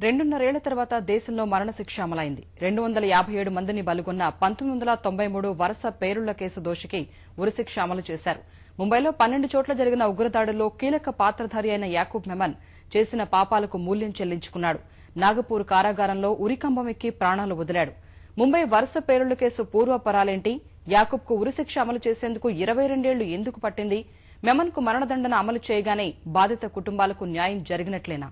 రెండున్నరేళ్ల తర్వాత దేశంలో మరణశిక్ష అమలైంది. 257 మందిని బలిగొన్న 1993 వరుస పేలుళ్ల కేసు దోషికి ఉరిశిక్ష అమలు చేశారు. ముంబైలో 12 చోట్ల జరిగిన ఉగ్రదాడుల్లో కీలక పాత్రధారి అయిన యాకూబ్ మెమన్ చేసిన పాపాలకు మూల్యం చెల్లించుకున్నాడు. నాగపూర్ కారాగారంలో ఉరికంబం ఎక్కి ప్రాణాలు వదిలాడు. ముంబై వరుస పేలుళ్ల కేసు పూర్వపరాలేంటి? యాకూబ్కు ఉరిశిక్ష అమలు చేసేందుకు 22 ఏళ్లు ఎందుకు పట్టింది? మెమన్కు మరణదండన అమలు చేయగానే బాధిత కుటుంబాలకు న్యాయం జరిగినట్లేనా?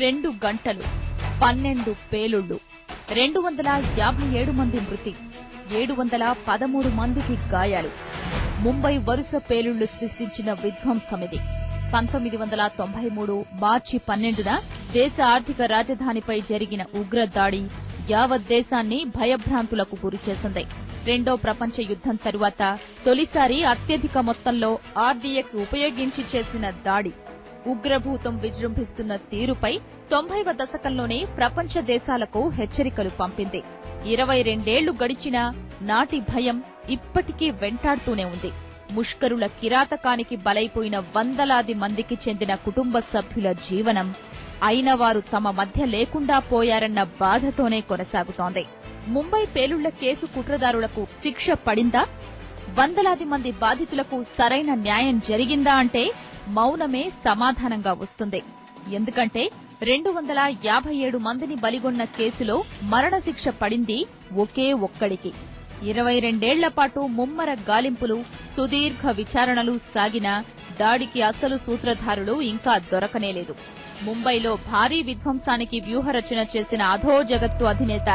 రెండు గంటలు 12 పేలుళ్లు, 257 మంది మృతి, 713 మందికి గాయాలు. ముంబై వరుస పేలుళ్లు సృష్టించిన విధ్వంసమిది. 1993 మార్చి 12న దేశ ఆర్థిక రాజధానిపై జరిగిన ఉగ్రదాడి యావత్ దేశాన్ని భయభ్రాంతులకు గురిచేసింది. రెండో ప్రపంచ యుద్దం తరువాత తొలిసారి అత్యధిక మొత్తంలో ఆర్డీఎక్స్ ఉపయోగించి చేసిన దాడి. ఉగ్రభూతం విజృంభిస్తున్న తీరుపై 90వ దశకంలోనే ప్రపంచ దేశాలకు హెచ్చరికలు పంపింది. 22 ఏళ్లు గడిచినా నాటి భయం ఇప్పటికీ వెంటాడుతూనే ఉంది. ముష్కరుల కిరాతకానికి బలైపోయిన వందలాది మందికి చెందిన కుటుంబ సభ్యుల జీవనం అయిన వారు తమ మధ్య లేకుండా పోయారన్న బాధతోనే కొనసాగుతోంది. ముంబై పేలుళ్ల కేసు కుట్రదారులకు శిక్ష పడిందా? వందలాది మంది బాధితులకు సరైన న్యాయం జరిగిందా అంటే మౌనమే సమాధానంగా వస్తుంది. ఎందుకంటే 257 మందిని బలిగొన్న కేసులో మరణశిక్ష పడింది ఒకే ఒక్కడికి. 22 ఏళ్ల పాటు ముమ్మర గాలింపులు, సుదీర్ఘ విచారణలు సాగినా దాడికి అసలు సూత్రధారులు ఇంకా దొరకనేలేదు. ముంబైలో భారీ విధ్వంసానికి వ్యూహరచన చేసిన అధోజగత్తు అధినేత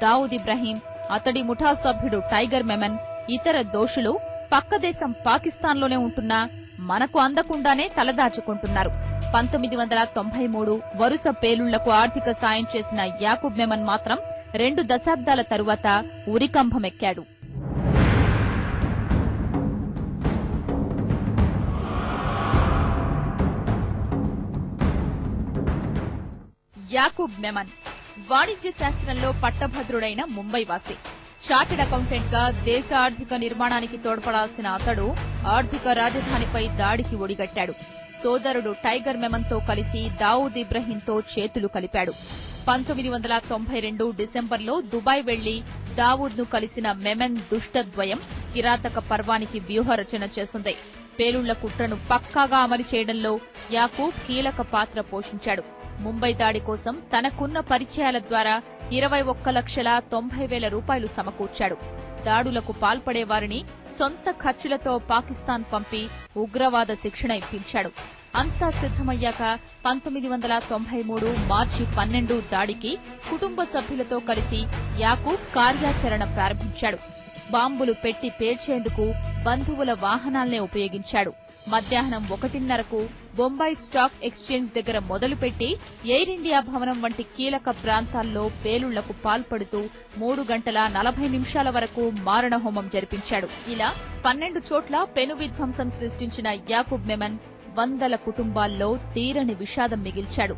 దావూద్ ఇబ్రహీం, అతడి ముఠా సభ్యుడు టైగర్ మెమన్, ఇతర దోషులు పక్కదేశం పాకిస్తాన్లోనే ఉంటున్నా మనకు అందకుండానే తలదాచుకుంటున్నారు. 1993 వరుస పేలుళ్లకు ఆర్థిక సాయం చేసిన యాకూబ్ మెమన్ మాత్రం 2 దశాబ్దాల తరువాత ఉరికంభమెక్కాడు. యాకూబ్ మెమన్ వాణిజ్య శాస్త్రంలో పట్టభద్రుడైన ముంబైవాసి. చార్టెడ్ అకౌంటెంట్ గా దేశ ఆర్థిక నిర్మాణానికి తోడ్పడాల్సిన అతడు ఆర్థిక రాజధానిపై దాడికి ఒడిగట్టాడు. సోదరుడు టైగర్ మెమన్తో కలిసి దావూద్ ఇబ్రహీంతో చేతులు కలిపాడు. 1992 డిసెంబర్లో దుబాయ్ వెళ్లి దావూద్ ను కలిసిన మెమన్ దుష్టద్వయం కిరాతక పర్వానికి వ్యూహరచన చేసింది. పేలుళ్ల కుట్రను పక్కాగా అమలు చేయడంలో యాకూబ్ కీలక పాత్ర పోషించాడు. ముంబై దాడి కోసం తనకున్న పరిచయాల ద్వారా 21,90,000 రూపాయలు సమకూర్చాడు. దాడులకు పాల్పడేవారిని సొంత ఖర్చులతో పాకిస్తాన్ పంపి ఉగ్రవాద శిక్షణ ఇప్పించాడు. అంతా సిద్దమయ్యాక 1993 మార్చి 12 దాడికి కుటుంబ సభ్యులతో కలిసి యాకూబ్ కార్యాచరణ ప్రారంభించాడు. బాంబులు పెట్టి పేల్చేందుకు బంధువుల వాహనాల్నే ఉపయోగించాడు. మధ్యాహ్నం 1:30కు బొంబాయి స్టాక్ ఎక్స్చేంజ్ దగ్గర మొదలుపెట్టి ఎయిర్ ఇండియా భవనం వంటి కీలక ప్రాంతాల్లో పేలుళ్లకు పాల్పడుతూ 3 గంటల 40 నిమిషాల వరకు మారణహోమం జరిపించాడు. ఇలా 12 చోట్ల పెను విధ్వంసం సృష్టించిన యాకూబ్ మెమన్ వందల కుటుంబాల్లో తీరని విషాదం మిగిల్చాడు.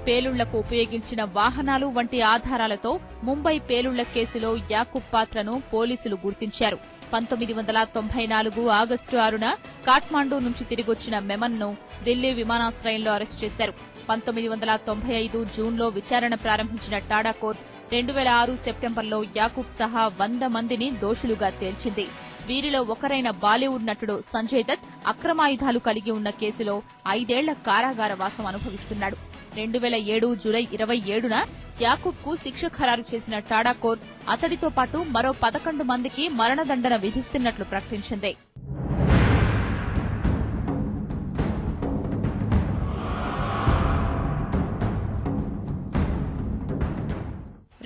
పేలుళ్లకు ఉపయోగించిన వాహనాలు వంటి ఆధారాలతో ముంబై పేలుళ్ల కేసులో యాకూబ్ పాత్రను పోలీసులు గుర్తించారు. 1994 ఆగస్టు 6న కాఠ్మాండూ నుంచి తిరిగొచ్చిన మెమన్ ను ఢిల్లీ విమానాశ్రయంలో అరెస్టు చేశారు. 1995 జూన్లో విచారణ ప్రారంభించిన టాడా కోర్టు 2006 సెప్టెంబర్లో యాకూబ్ సహా 100 మందిని దోషులుగా తేల్చింది. వీరిలో ఒకరైన బాలీవుడ్ నటుడు సంజయ్ దత్ అక్రమాయుధాలు కలిగి ఉన్న కేసులో 5 ఏళ్ల కారాగార వాసం అనుభవిస్తున్నాడు. 2007 జూలై 27న యాకూబ్ కు శిక్ష ఖరారు చేసిన టాడా కోర్టు అతడితో పాటు మరో 11 మందికి మరణదండన విధిస్తున్నట్లు ప్రకటించింది.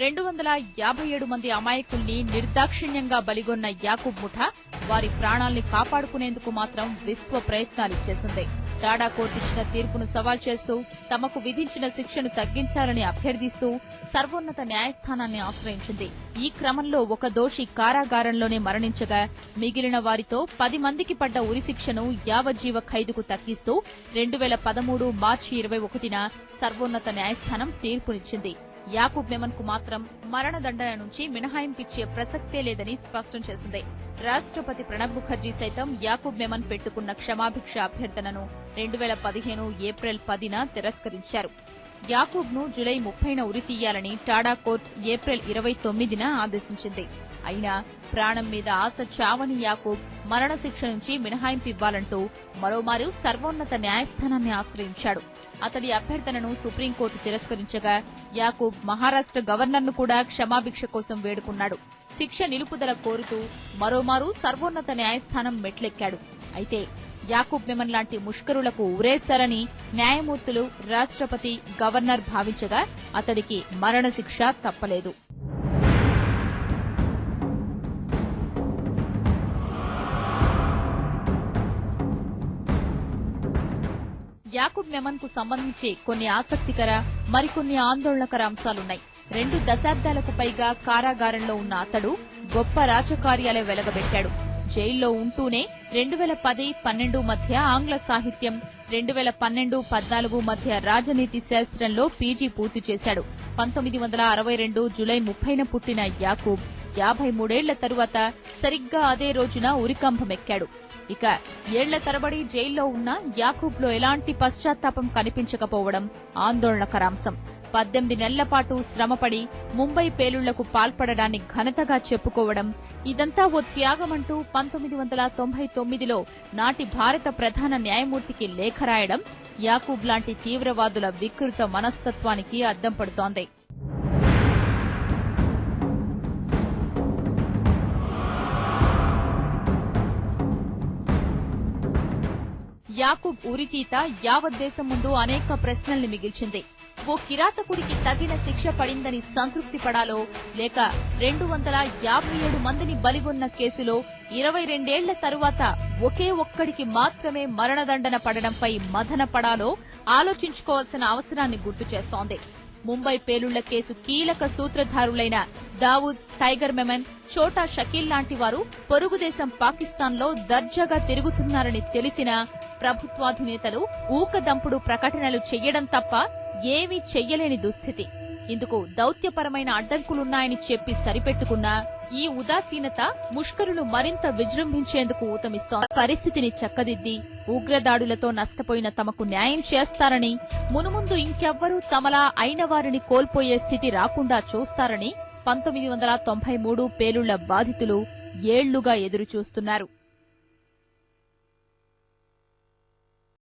257 మంది అమాయకుల్ని నిర్దాక్షిణ్యంగా బలిగొన్న యాకూబ్ ముఠా వారి ప్రాణాల్ని కాపాడుకునేందుకు మాత్రం విశ్వ ప్రయత్నాలిచ్చేసింది. టాడా కోర్టు ఇచ్చిన తీర్పును సవాల్ చేస్తూ తమకు విధించిన శిక్షను తగ్గించాలని అభ్యర్థిస్తూ సర్వోన్నత న్యాయస్థానాన్ని ఆశ్రయించింది. ఈ క్రమంలో ఒక దోషి కారాగారంలోనే మరణించగా మిగిలిన వారితో 10 మందికి పడ్డ ఉరిశిక్షను యావజ్జీవ ఖైదుకు తగ్గిస్తూ 2013 మార్చి 21న సర్వోన్నత న్యాయస్థానం తీర్పునిచ్చింది. యాకూబ్ మెమన్ కు మాత్రం మరణదండన నుంచి మినహాయింపిచ్చే ప్రసక్తే లేదని స్పష్టం చేసింది. రాష్ట్రపతి ప్రణబ్ ముఖర్జీ సైతం యాకూబ్ మెమన్ పెట్టుకున్న క్షమాభిక్ష అభ్యర్థనను 2015 ఏప్రిల్ 10న తిరస్కరించారు. యాకూబ్ ను జులై 30న ఉరితీయాలని టాడా కోర్టు ఏప్రిల్ 29న ఆదేశించింది. అయినా ప్రాణం మీద ఆశ చావని యాకూబ్ మరణశిక్ష నుంచి మినహాయింపు ఇవ్వాలంటూ మరోమారు సర్వోన్నత న్యాయస్థానాన్ని ఆశ్రయించాడు. అతడి అభ్యర్థనను సుప్రీంకోర్టు తిరస్కరించగా యాకూబ్ మహారాష్ట్ర గవర్నర్ను కూడా క్షమాభిక్ష కోసం వేడుకున్నాడు. శిక్ష నిలుపుదల కోరుతూ మరోమారు సర్వోన్నత న్యాయస్థానం మెట్లెక్కాడు. అయితే యాకూబ్ మెమన్ లాంటి ముష్కరులకు ఉరేశారని న్యాయమూర్తులు, రాష్ట్రపతి, గవర్నర్ భావించగా అతడికి మరణశిక్ష తప్పలేదు. యాకూబ్ మెమన్ కు సంబంధించి కొన్ని ఆసక్తికర, మరికొన్ని ఆందోళనకర అంశాలున్నాయి. 2 దశాబ్దాలకు పైగా కారాగారంలో ఉన్న అతడు గొప్ప రాజకార్యాలే వెలగబెట్టాడు. జైల్లో ఉంటూనే 2010-12 మధ్య ఆంగ్ల సాహిత్యం, 2012-14 మధ్య రాజనీతి శాస్త్రంలో పీజీ పూర్తి చేశాడు. 1962 జులై 30న పుట్టిన యాకూబ్ 53 ఏళ్ల తరువాత సరిగ్గా అదే రోజున ఉరికంభమెక్కాడు. ఇక ఏళ్ల తరబడి జైల్లో ఉన్న యాకూబ్లో ఎలాంటి పశ్చాత్తాపం కనిపించకపోవడం ఆందోళనకర అంశం. 18 నెలల పాటు శ్రమపడి ముంబై పేలుళ్లకు పాల్పడడాన్ని ఘనతగా చెప్పుకోవడం, ఇదంతా ఓ త్యాగమంటూ 1999లో నాటి భారత ప్రధాన న్యాయమూర్తికి లేఖ రాయడం యాకూబ్ లాంటి తీవ్రవాదుల వికృత మనస్తత్వానికి అద్దం పడుతోంది. యాకూబ్ ఉరితీత యావత్ దేశం ముందు అనేక ప్రశ్నల్ని మిగిల్చింది. ఓ కిరాతకుడికి తగిన శిక్ష పడిందని సంతృప్తి పడాలో, లేక 257 మందిని బలిగొన్న కేసులో 22 ఏళ్ల తరువాత ఒకే ఒక్కడికి మాత్రమే మరణదండన పడడంపై మదన పడాలో ఆలోచించుకోవాల్సిన అవసరాన్ని గుర్తు చేస్తోంది. ముంబై పేలుళ్ల కేసు కీలక సూత్రధారులైన దావూద్, టైగర్ మెమన్, చోటా షకీల్ లాంటి వారు పొరుగుదేశం పాకిస్తాన్లో దర్జాగా తిరుగుతున్నారని తెలిసినా ప్రభుత్వాధినేతలు ఊకదంపుడు ప్రకటనలు చెయ్యడం తప్ప ఏమీ చెయ్యలేని దుస్థితి. ఇందుకు దౌత్యపరమైన అడ్డంకులున్నాయని చెప్పి సరిపెట్టుకున్నా ఈ ఉదాసీనత ముష్కరులు మరింత విజృంభించేందుకు ఊతమిస్తోంది. పరిస్థితిని చక్కదిద్ది ఉగ్రదాడులతో నష్టపోయిన తమకు న్యాయం చేస్తారని, మునుముందు ఇంకెవ్వరూ తమలా అయిన వారిని కోల్పోయే స్థితి రాకుండా చూస్తారని 1993 పేలుళ్ల బాధితులు ఏళ్లుగా ఎదురుచూస్తున్నారు.